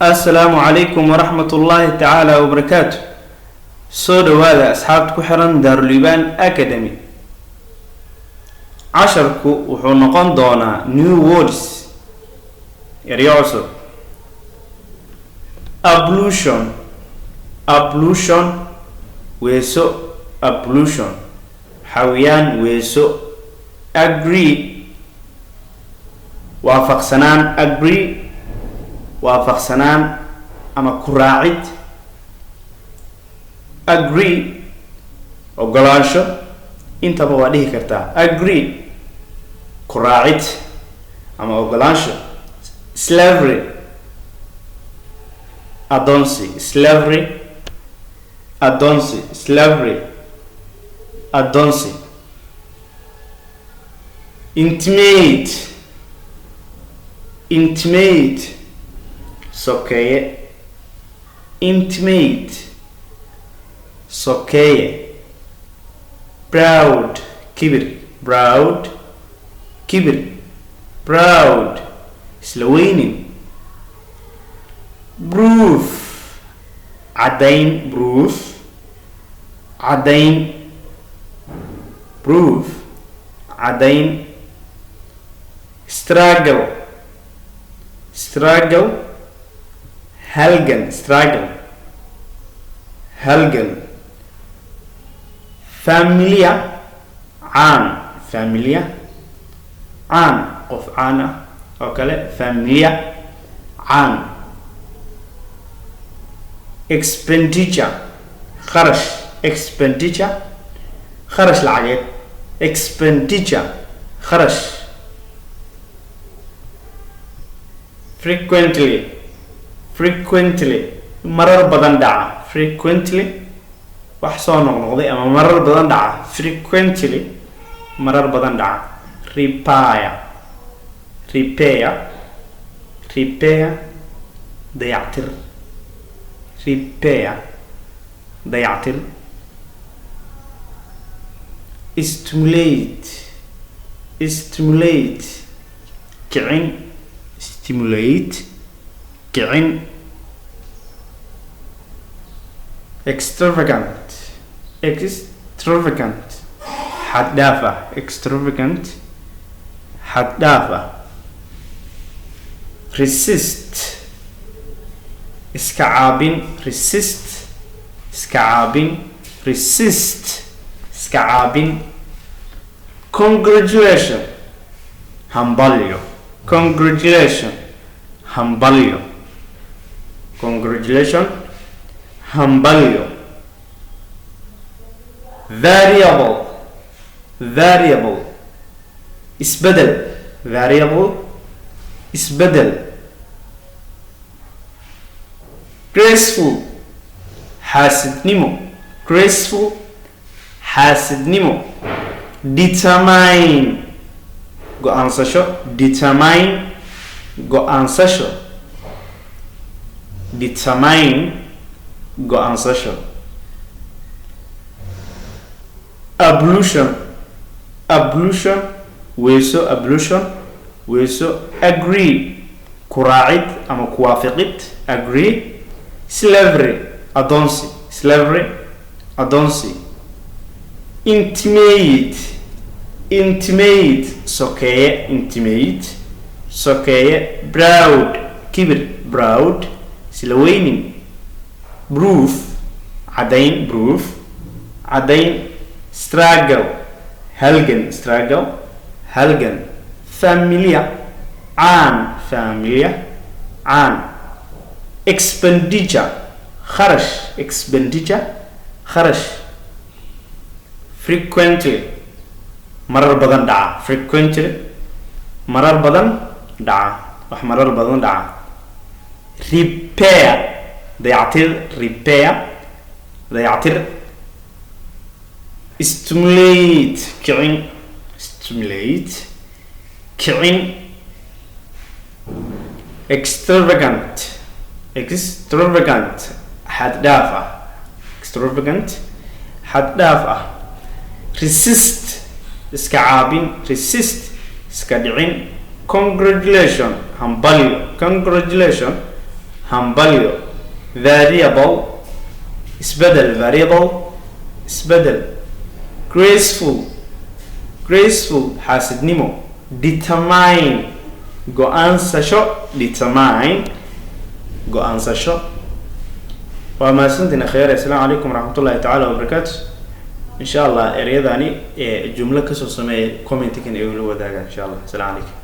السلام عليكم ورحمة الله تعالى وبركاته. سود هذا أصحاب كحرن دار لبان أكاديمي. عشركو وحنقان دونا new words يريعصر ablution ablution ويسو ablution حويان ويسو agree وافق سنان agree وافق سنان أما كراعد agree وقلاشو انت بواليه كرتا agree كراعد أما وقلاشو slavery adonsi slavery adonsi slavery adonsi intimate intimate sokeeye intimate sokeeye proud kibir proud kibir proud slowing proof عدين proof عدين proof عدين struggle struggle helgen struggle helgen familia عام familia عام قف عانا وكله familia عام expenditure خرج expenditure خرج العجيب expenditure خرج frequently frequently مرر بدن دعا frequently وحصان نقضي أما مرر بدن دعا frequently مرر بدن دعا repair repair repair ضيعتر repair ضيعتر stimulate stimulate كعين stimulate كعين extravagant extravagant حدافة extravagant حدافة resist اسكعابين resist اسكعابين resist اسكعابين congratulation همباليو congratulation همباليو congratulation همباليو variable variable اسبدل variable اسبدل graceful حاسد نمو graceful حاسد نمو determine go answer show determine go answer show determine go answer show ablution ablution ويسو ablution ويسو agree كراعد أما كوافقت agree slavery adonsi slavery adonsi intimate intimate sokeeye intimate sokeeye proud kibir proud slowing proof عدين proof عدين struggle helgen struggle helgen familia عام familia عام expenditure خرج expenditure خرج frequently مرر بدن دعا frequently مرر بدن دعا مرر بدن دعا repair ضيعتر repair ضيعتر stimulate كعين stimulate كعين extravagant extravagant حدافة extravagant حدافة resist اسكعابين resist اسكدعين congratulation همباليو congratulation hambalyo variable isbedel variable isbedel graceful graceful xaasidnimo determine go-aansasho determine go-aansasho waa mahadsantiin khayr assalaamu calaykum waraxmatullaahi tacaala wabarakaatu insha allah ereyadani jumlo kasoo sameeyay commentigan ee ula wadaaga insha allah assalaamu calaykum